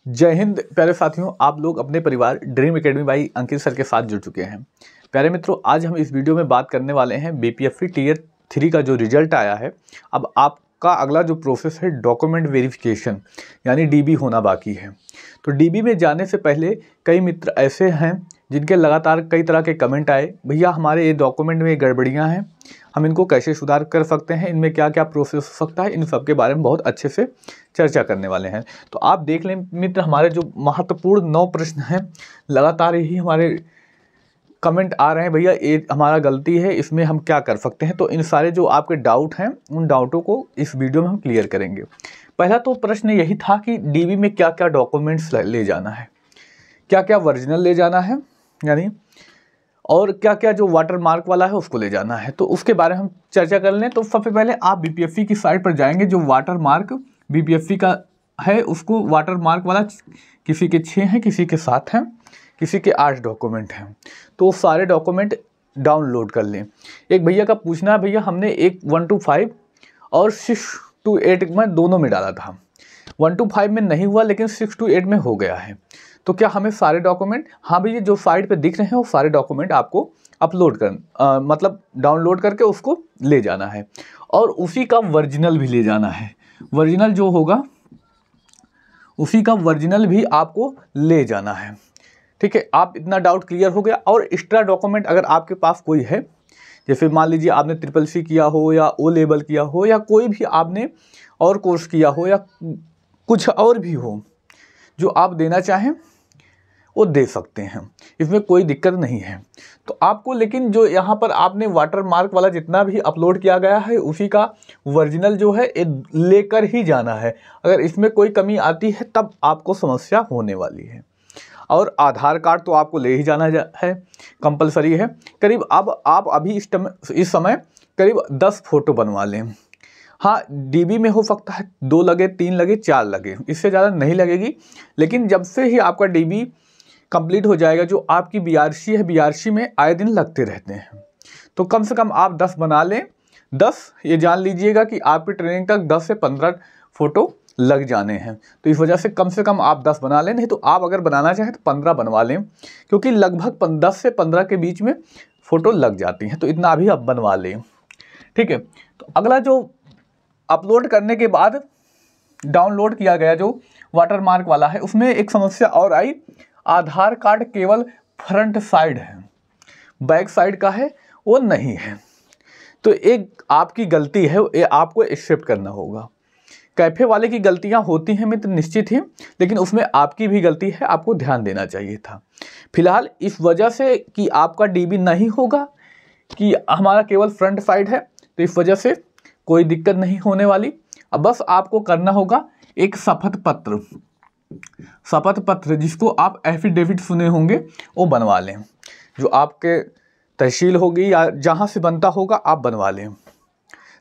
जय हिंद प्यारे साथियों, आप लोग अपने परिवार dream academy by Ankit sir के साथ जुड़ चुके हैं। प्यारे मित्रों, आज हम इस वीडियो में बात करने वाले हैं बीपीएससी टियर 3 का जो रिजल्ट आया है। अब आपका अगला जो प्रोसेस है डॉक्यूमेंट वेरिफिकेशन यानी डीबी होना बाकी है। तो डीबी में जाने से पहले कई मित्र ऐसे हैं जिनके लगातार कई तरह के कमेंट आए, भैया हमारे ये डॉक्यूमेंट में गड़बड़ियाँ हैं, हम इनको कैसे सुधार कर सकते हैं, इनमें क्या क्या प्रोसेस हो सकता है, इन सब के बारे में बहुत अच्छे से चर्चा करने वाले हैं। तो आप देख लें मित्र, हमारे जो महत्वपूर्ण 9 प्रश्न हैं, लगातार यही हमारे कमेंट आ रहे हैं, भैया ये हमारा गलती है, इसमें हम क्या कर सकते हैं। तो इन सारे जो आपके डाउट हैं, उन डाउटों को इस वीडियो में हम क्लियर करेंगे। पहला तो प्रश्न यही था कि डीबी में क्या क्या डॉक्यूमेंट्स ले जाना है, क्या क्या वर्जिनल ले जाना है यानी, और क्या क्या जो वाटर मार्क वाला है उसको ले जाना है। तो उसके बारे में हम चर्चा कर लें। तो सबसे पहले आप बीपीएससी की साइट पर जाएंगे, जो वाटर मार्क बीपीएससी का है उसको वाटर मार्क वाला किसी के 6 हैं, किसी के 7 हैं, किसी के 8 डॉक्यूमेंट हैं। तो सारे डॉक्यूमेंट डाउनलोड कर लें। एक भैया का पूछना है, भैया हमने एक 1 to 5 और 6 to 8 में दोनों में डाला था, 1 to 5 में नहीं हुआ लेकिन 6 to 8 में हो गया है। तो क्या हमें सारे डॉक्यूमेंट, हाँ भैया जो साइट पे दिख रहे हैं वो सारे डॉक्यूमेंट आपको अपलोड मतलब डाउनलोड करके उसको ले जाना है, और उसी का वर्जिनल भी ले जाना है। वर्जिनल जो होगा उसी का वर्जिनल भी आपको ले जाना है। ठीक है, आप इतना डाउट क्लियर हो गया। और एक्स्ट्रा डॉक्यूमेंट अगर आपके पास कोई है, जैसे मान लीजिए आपने SSC किया हो या O लेवल किया हो या कोई भी आपने और कोर्स किया हो या कुछ और भी हो जो आप देना चाहें वो दे सकते हैं, इसमें कोई दिक्कत नहीं है। तो आपको लेकिन जो यहाँ पर आपने वाटर मार्क वाला जितना भी अपलोड किया गया है उसी का वर्जिनल जो है लेकर ही जाना है। अगर इसमें कोई कमी आती है तब आपको समस्या होने वाली है। और आधार कार्ड तो आपको ले ही जाना है, कंपलसरी है। करीब अब आप अभी इस समय करीब 10 फोटो बनवा लें। हाँ, डीबी में हो सकता है 2 लगे, 3 लगे, 4 लगे, इससे ज़्यादा नहीं लगेगी। लेकिन जब से ही आपका डीबी कंप्लीट हो जाएगा, जो आपकी बीआरसी है, बीआरसी में आए दिन लगते रहते हैं, तो कम से कम आप 10 बना लें। 10 ये जान लीजिएगा कि आपकी ट्रेनिंग तक 10 से 15 फोटो लग जाने हैं। तो इस वजह से कम आप 10 बना लें, नहीं तो आप अगर बनाना चाहें तो 15 बनवा लें, क्योंकि लगभग 10 से 15 के बीच में फ़ोटो लग जाती हैं। तो इतना अभी आप बनवा लें। ठीक है, तो अगला जो अपलोड करने के बाद डाउनलोड किया गया जो वाटर मार्क वाला है, उसमें एक समस्या और आई। आधार कार्ड केवल फ्रंट साइड है, बैक साइड का है वो नहीं है। तो एक आपकी गलती है, ये आपको एक्सेप्ट करना होगा। कैफे वाले की गलतियां होती हैं मित्र, निश्चित ही, लेकिन उसमें आपकी भी गलती है, आपको ध्यान देना चाहिए था। फिलहाल इस वजह से कि आपका डीबी नहीं होगा कि हमारा केवल फ्रंट साइड है, तो इस वजह से कोई दिक्कत नहीं होने वाली। अब बस आपको करना होगा एक शपथ पत्र जिसको आप एफिडेविट सुने होंगे वो बनवा लें, जो आपके तहसील होगी या जहाँ से बनता होगा आप बनवा लें।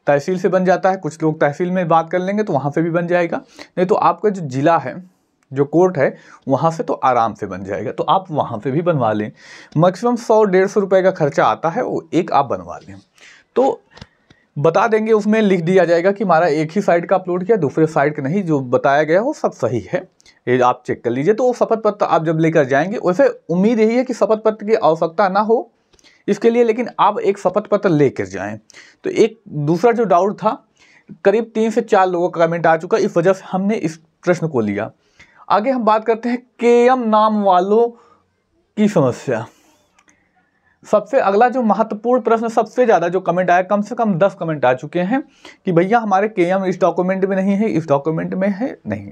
तहसील से बन जाता है, कुछ लोग तहसील में बात कर लेंगे तो वहाँ से भी बन जाएगा, नहीं तो आपका जो ज़िला है, जो कोर्ट है, वहाँ से तो आराम से बन जाएगा, तो आप वहाँ से भी बनवा लें। मैक्सिमम 100-150 रुपये का खर्चा आता है, वो एक आप बनवा लें। तो बता देंगे, उसमें लिख दिया जाएगा कि हमारा एक ही साइड का अपलोड किया, दूसरे साइड का नहीं, जो बताया गया वो सब सही है, ये आप चेक कर लीजिए। तो वो शपथ पत्र आप जब लेकर जाएंगे, वैसे उम्मीद यही है कि शपथ पत्र की आवश्यकता ना हो इसके लिए, लेकिन आप एक शपथ पत्र लेकर जाएं। तो एक दूसरा जो डाउट था, करीब 3 से 4 लोगों का कमेंट आ चुका, इस वजह से हमने इस प्रश्न को लिया। आगे हम बात करते हैं केएम नाम वालों की समस्या। सबसे अगला जो महत्वपूर्ण प्रश्न, सबसे ज़्यादा जो कमेंट आया, कम से कम 10 कमेंट आ चुके हैं कि भैया हमारे केएम इस डॉक्यूमेंट में नहीं है, इस डॉक्यूमेंट में है, नहीं।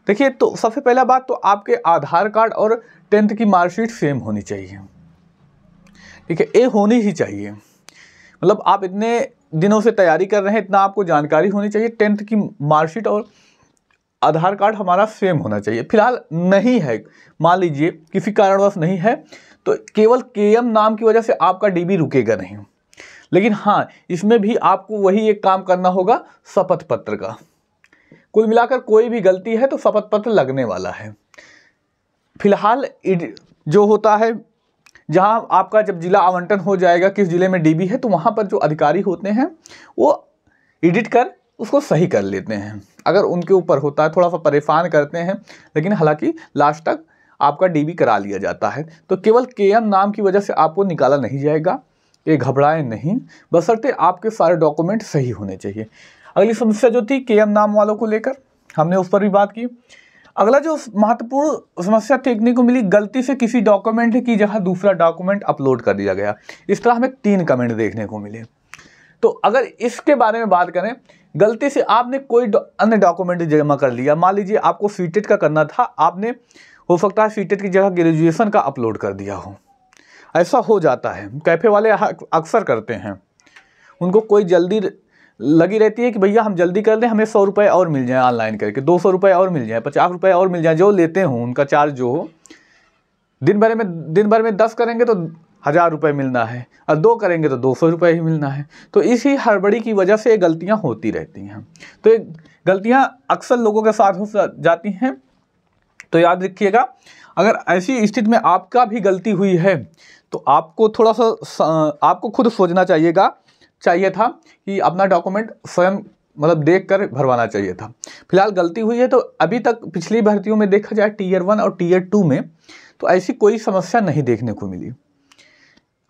देखिए, तो सबसे पहला बात तो आपके आधार कार्ड और 10th की मार्कशीट सेम होनी चाहिए। ठीक है, ये होनी ही चाहिए। मतलब आप इतने दिनों से तैयारी कर रहे हैं, इतना आपको जानकारी होनी चाहिए। 10th की मार्कशीट और आधार कार्ड हमारा सेम होना चाहिए। फिलहाल नहीं है, मान लीजिए किसी कारणवश नहीं है, तो केवल केएम नाम की वजह से आपका डीबी रुकेगा नहीं। लेकिन हाँ, इसमें भी आपको वही एक काम करना होगा, शपथ पत्र का। कुल मिलाकर कोई भी गलती है तो शपथ पत्र लगने वाला है। फिलहाल जो होता है, जहाँ आपका जब जिला आवंटन हो जाएगा किस जिले में डीबी है, तो वहाँ पर जो अधिकारी होते हैं वो एडिट कर उसको सही कर लेते हैं। अगर उनके ऊपर होता है, थोड़ा सा परेशान करते हैं, लेकिन हालांकि लास्ट तक आपका डीबी करा लिया जाता है। तो केवल केएम नाम की वजह से आपको निकाला नहीं जाएगा, ये घबराएं नहीं, बशर्ते आपके सारे डॉक्यूमेंट सही होने चाहिए। अगली समस्या जो थी केएम नाम वालों को लेकर, हमने उस पर भी बात की। अगला जो महत्वपूर्ण समस्या देखने को मिली, गलती से किसी डॉक्यूमेंट की जगह दूसरा डॉक्यूमेंट अपलोड कर दिया गया। इस तरह हमें 3 कमेंट देखने को मिले। तो अगर इसके बारे में बात करें, गलती से आपने कोई अन्य डॉक्यूमेंट जमा कर लिया, मान लीजिए आपको सीटेट का करना था, आपने हो सकता है सीटेट की जगह ग्रेजुएशन का अपलोड कर दिया हो। ऐसा हो जाता है, कैफे वाले अक्सर करते हैं। उनको कोई जल्दी लगी रहती है कि भैया हम जल्दी कर दें, हमें 100 रुपये और मिल जाए ऑनलाइन करके, 200 रुपये और मिल जाए, 50 रुपये और मिल जाए, जो लेते हों उनका चार्ज जो हो। दिन भर में 10 करेंगे तो 1000 रुपये मिलना है, और 2 करेंगे तो 200 रुपये ही मिलना है। तो इसी हड़बड़ी की वजह से ये गलतियाँ होती रहती हैं। तो ये गलतियाँ अक्सर लोगों के साथ हो जाती हैं। तो याद रखिएगा, अगर ऐसी स्थिति में आपका भी गलती हुई है तो आपको थोड़ा सा आपको खुद सोचना चाहिए था कि अपना डॉक्यूमेंट स्वयं मतलब देख कर भरवाना चाहिए था। फिलहाल गलती हुई है तो अभी तक पिछली भर्तियों में देखा जाए टीयर 1 और टीयर 2 में तो ऐसी कोई समस्या नहीं देखने को मिली।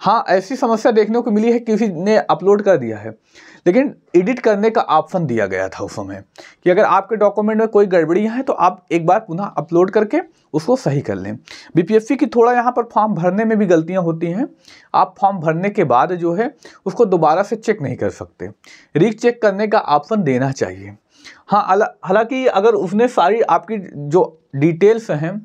हाँ, ऐसी समस्या देखने को मिली है किसी ने अपलोड कर दिया है, लेकिन एडिट करने का ऑप्शन दिया गया था उस समय कि अगर आपके डॉक्यूमेंट में कोई गड़बड़ियाँ हैं तो आप एक बार पुनः अपलोड करके उसको सही कर लें। बीपीएससी की थोड़ा यहाँ पर फॉर्म भरने में भी गलतियाँ होती हैं। आप फॉर्म भरने के बाद जो है उसको दोबारा से चेक नहीं कर सकते, रीचेक करने का ऑप्शन देना चाहिए। हाँ, हालांकि अगर उसने सारी आपकी जो डिटेल्स हैं,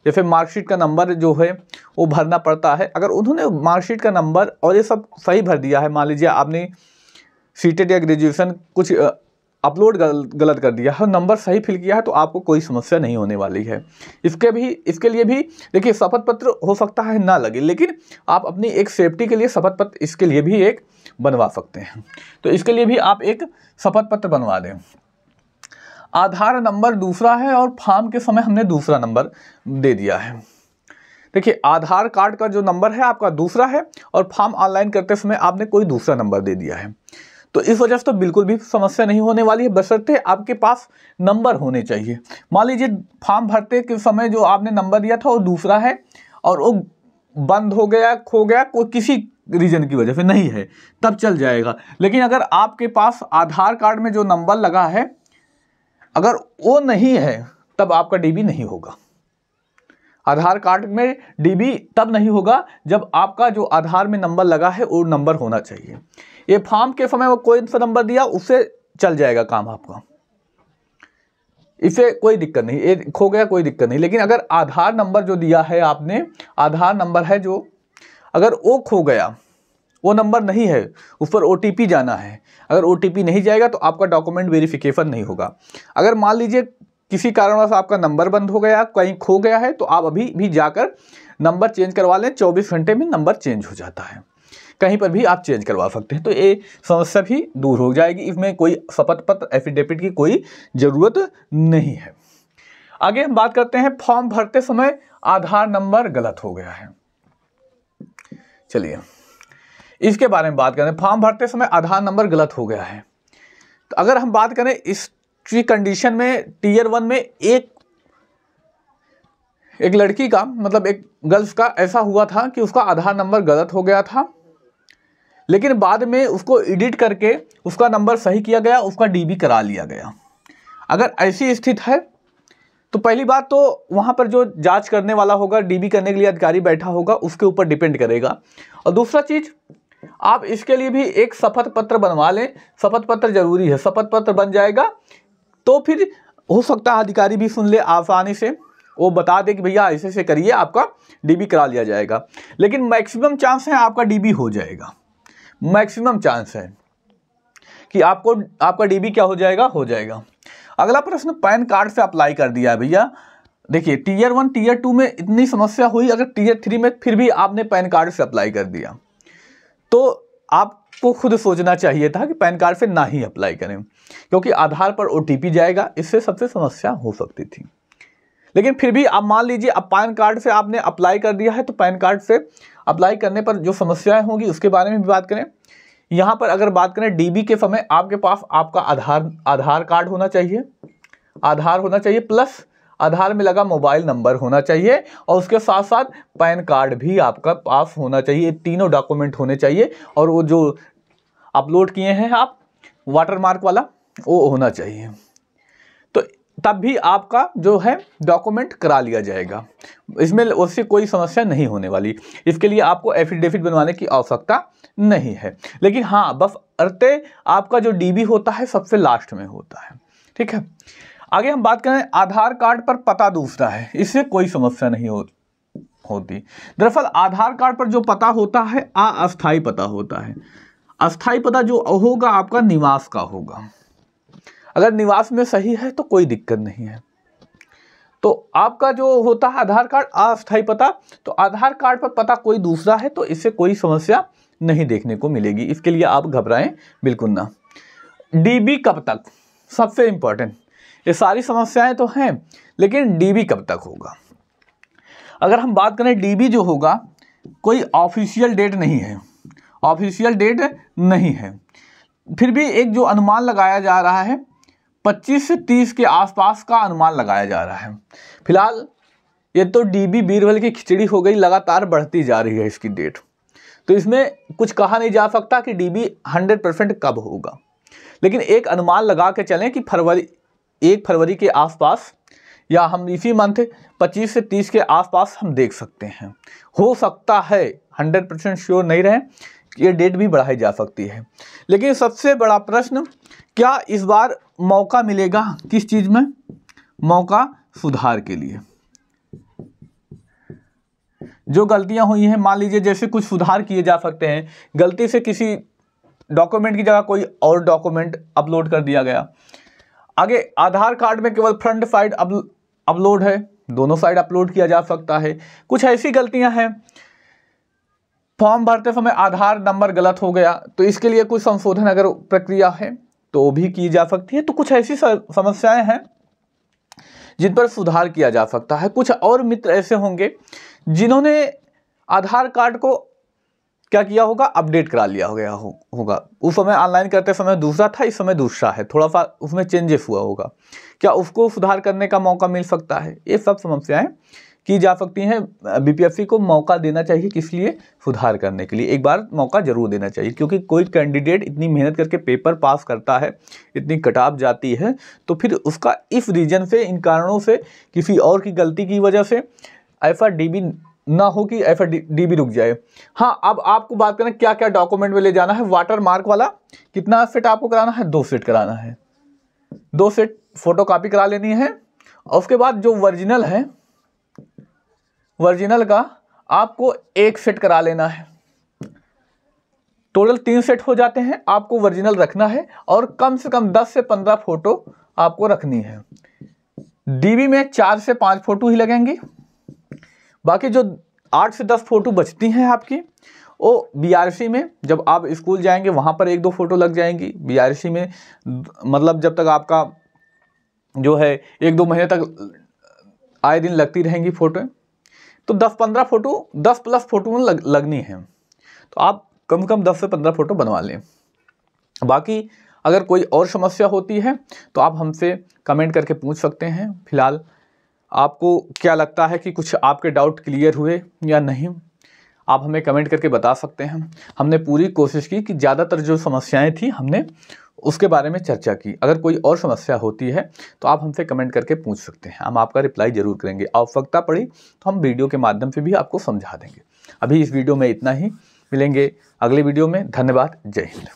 जैसे मार्कशीट का नंबर जो है वो भरना पड़ता है, अगर उन्होंने मार्कशीट का नंबर और ये सब सही भर दिया है, मान लीजिए आपने सीटेट या ग्रेजुएशन कुछ अपलोड गलत कर दिया है, नंबर सही फिल किया है, तो आपको कोई समस्या नहीं होने वाली है। इसके लिए भी देखिए, शपथ पत्र हो सकता है ना लगे, लेकिन आप अपनी एक सेफ्टी के लिए शपथ पत्र इसके लिए भी एक बनवा सकते हैं। तो इसके लिए भी आप एक शपथ पत्र बनवा दें। आधार नंबर दूसरा है और फॉर्म के समय हमने दूसरा नंबर दे दिया है। देखिए, आधार कार्ड का जो नंबर है आपका दूसरा है और फॉर्म ऑनलाइन करते समय आपने कोई दूसरा नंबर दे दिया है। तो इस वजह से तो बिल्कुल भी समस्या नहीं होने वाली है, बशर्ते आपके पास नंबर होने चाहिए। मान लीजिए फॉर्म भरते के समय जो आपने नंबर दिया था वो दूसरा है और वो बंद हो गया, खो गया, कोई किसी रीजन की वजह से नहीं है, तब चल जाएगा। लेकिन अगर आपके पास आधार कार्ड में जो नंबर लगा है अगर वो नहीं है तब आपका डीबी नहीं होगा। आधार कार्ड में डीबी तब नहीं होगा जब आपका जो आधार में नंबर लगा है वो नंबर होना चाहिए। ये फॉर्म के समय वो कोई सा नंबर दिया उससे चल जाएगा काम आपका, इसे कोई दिक्कत नहीं, ये खो गया कोई दिक्कत नहीं। लेकिन अगर आधार नंबर जो दिया है आपने, आधार नंबर है जो, अगर वो खो गया, वो नंबर नहीं है, उस पर ओटीपी जाना है, अगर ओटीपी नहीं जाएगा तो आपका डॉक्यूमेंट वेरिफिकेशन नहीं होगा। अगर मान लीजिए किसी कारणवश आपका नंबर बंद हो गया, कहीं खो गया है, तो आप अभी भी जाकर नंबर चेंज करवा लें, 24 घंटे में नंबर चेंज हो जाता है, कहीं पर भी आप चेंज करवा सकते हैं। तो ये समस्या भी दूर हो जाएगी, इसमें कोई शपथ पत्र एफिडेविट की कोई ज़रूरत नहीं है। आगे हम बात करते हैं, फॉर्म भरते समय आधार नंबर गलत हो गया है। चलिए इसके बारे में बात करें, फॉर्म भरते समय आधार नंबर गलत हो गया है। तो अगर हम बात करें इसकी कंडीशन में, टीयर 1 में एक लड़की का, मतलब एक गर्ल्स का ऐसा हुआ था कि उसका आधार नंबर गलत हो गया था, लेकिन बाद में उसको एडिट करके उसका नंबर सही किया गया, उसका डीबी करा लिया गया। अगर ऐसी स्थिति है तो पहली बात तो वहाँ पर जो जांच करने वाला होगा, डीबी करने के लिए अधिकारी बैठा होगा, उसके ऊपर डिपेंड करेगा। और दूसरा चीज़, आप इसके लिए भी एक शपथ पत्र बनवा लें, शपथ पत्र जरूरी है। शपथ पत्र बन जाएगा तो फिर हो सकता है अधिकारी भी सुन ले आसानी से, वो बता दे कि भैया ऐसे से करिए, आपका डीबी करा लिया जाएगा। लेकिन मैक्सिमम चांस है आपका डीबी हो जाएगा, मैक्सिमम चांस है कि आपका डीबी क्या हो जाएगा। अगला प्रश्न, पैन कार्ड से अप्लाई कर दिया है भैया। देखिए, टीयर 1 टीयर 2 में इतनी समस्या हुई, अगर टीयर 3 में फिर भी आपने पैन कार्ड से अप्लाई कर दिया तो आपको खुद सोचना चाहिए था कि पैन कार्ड से ना ही अप्लाई करें, क्योंकि आधार पर ओटीपी जाएगा, इससे सबसे समस्या हो सकती थी। लेकिन फिर भी आप मान लीजिए अब पैन कार्ड से आपने अप्लाई कर दिया है, तो पैन कार्ड से अप्लाई करने पर जो समस्याएं होंगी उसके बारे में भी बात करें। यहाँ पर अगर बात करें डीबी के समय आपके पास आपका आधार कार्ड होना चाहिए, आधार होना चाहिए, प्लस आधार में लगा मोबाइल नंबर होना चाहिए, और उसके साथ साथ पैन कार्ड भी आपका पास होना चाहिए। तीनों डॉक्यूमेंट होने चाहिए, और वो जो अपलोड किए हैं आप वाटरमार्क वाला वो होना चाहिए। तो तब भी आपका जो है डॉक्यूमेंट करा लिया जाएगा, इसमें उससे कोई समस्या नहीं होने वाली। इसके लिए आपको एफिडेविट बनवाने की आवश्यकता नहीं है। लेकिन हाँ, बस अर्थे आपका जो डीबी होता है सबसे लास्ट में होता है। ठीक है, आगे हम बात करें आधार कार्ड पर पता दूसरा है, इससे कोई समस्या नहीं होती। दरअसल आधार कार्ड पर जो पता होता है अस्थायी पता होता है। अस्थायी पता जो होगा आपका निवास का होगा। अगर निवास में सही है तो कोई दिक्कत नहीं है। तो आपका जो होता है आधार कार्ड अस्थायी पता, तो आधार कार्ड पर पता कोई दूसरा है तो इससे कोई समस्या नहीं देखने को मिलेगी। इसके लिए आप घबराएं बिल्कुल ना। डीबी कब तक, सबसे इंपॉर्टेंट, ये सारी समस्याएं तो हैं, लेकिन डीबी कब तक होगा। अगर हम बात करें डीबी जो होगा, कोई ऑफिशियल डेट नहीं है, ऑफिशियल डेट नहीं है, फिर भी एक जो अनुमान लगाया जा रहा है 25 से 30 के आसपास का अनुमान लगाया जा रहा है। फिलहाल ये तो डीबी बीरबल की खिचड़ी हो गई, लगातार बढ़ती जा रही है इसकी डेट, तो इसमें कुछ कहा नहीं जा सकता कि डीबी 100% कब होगा। लेकिन एक अनुमान लगा के चलें कि 1 फरवरी के आसपास, या हम इसी मंथ 25 से 30 के आसपास हम देख सकते हैं। हो सकता है, 100% श्योर नहीं रहे, ये डेट भी बढ़ाई जा सकती है। लेकिन सबसे बड़ा प्रश्न, क्या इस बार मौका मिलेगा किस चीज़ में? मौका सुधार के लिए। जो गलतियां हुई हैं, मान लीजिए जैसे कुछ सुधार किए जा सकते हैं, गलती से किसी डॉक्यूमेंट की जगह कोई और डॉक्यूमेंट अपलोड कर दिया गया। आगे आधार कार्ड में केवल फ्रंट साइड अपलोड है, दोनों साइड अपलोड किया जा सकता है। कुछ ऐसी गलतियां हैं, फॉर्म भरते समय आधार नंबर गलत हो गया, तो इसके लिए कुछ संशोधन अगर प्रक्रिया है तो भी की जा सकती है। तो कुछ ऐसी समस्याएं हैं जिन पर सुधार किया जा सकता है। कुछ और मित्र ऐसे होंगे जिन्होंने आधार कार्ड को क्या किया होगा, अपडेट करा लिया होगा। उस समय ऑनलाइन करते समय दूसरा था, इस समय दूसरा है, थोड़ा सा उसमें चेंजेस हुआ होगा, क्या उसको सुधार करने का मौका मिल सकता है? ये सब समस्याएं की जा सकती हैं। बीपीएससी को मौका देना चाहिए, किस लिए? सुधार करने के लिए एक बार मौका जरूर देना चाहिए, क्योंकि कोई कैंडिडेट इतनी मेहनत करके पेपर पास करता है, इतनी कटाव जाती है, तो फिर उसका इस रीजन से, इन कारणों से, किसी और की गलती की वजह से ऐसा डीबी ना हो कि ऐसा डीबी रुक जाए। हाँ, अब आपको बात करें क्या क्या डॉक्यूमेंट में ले जाना है। वाटर मार्क वाला कितना सेट आपको कराना है? 2 सेट कराना है। 2 सेट फोटो कॉपी करा लेनी है, और उसके बाद जो ओरिजिनल है, ओरिजिनल का आपको 1 सेट करा लेना है। टोटल 3 सेट हो जाते हैं, आपको ओरिजिनल रखना है, और कम से कम 10 से 15 फोटो आपको रखनी है। डीबी में 4 से 5 फोटो ही लगेंगी, बाकी जो 8 से 10 फोटो बचती हैं आपकी, वो बीआरसी में जब आप स्कूल जाएंगे वहाँ पर 1-2 फोटो लग जाएंगी। बीआरसी में मतलब जब तक आपका जो है 1-2 महीने तक आए दिन लगती रहेंगी फोटो, तो 10-15 फोटो, 10 प्लस फोटो लगनी है, तो आप कम से कम 10 से 15 फोटो बनवा लें। बाकी अगर कोई और समस्या होती है तो आप हमसे कमेंट करके पूछ सकते हैं। फिलहाल आपको क्या लगता है कि कुछ आपके डाउट क्लियर हुए या नहीं, आप हमें कमेंट करके बता सकते हैं। हमने पूरी कोशिश की कि ज़्यादातर जो समस्याएं थी हमने उसके बारे में चर्चा की। अगर कोई और समस्या होती है तो आप हमसे कमेंट करके पूछ सकते हैं, हम आपका रिप्लाई ज़रूर करेंगे। आवश्यकता पड़ी तो हम वीडियो के माध्यम से भी आपको समझा देंगे। अभी इस वीडियो में इतना ही, मिलेंगे अगले वीडियो में। धन्यवाद, जय हिंद।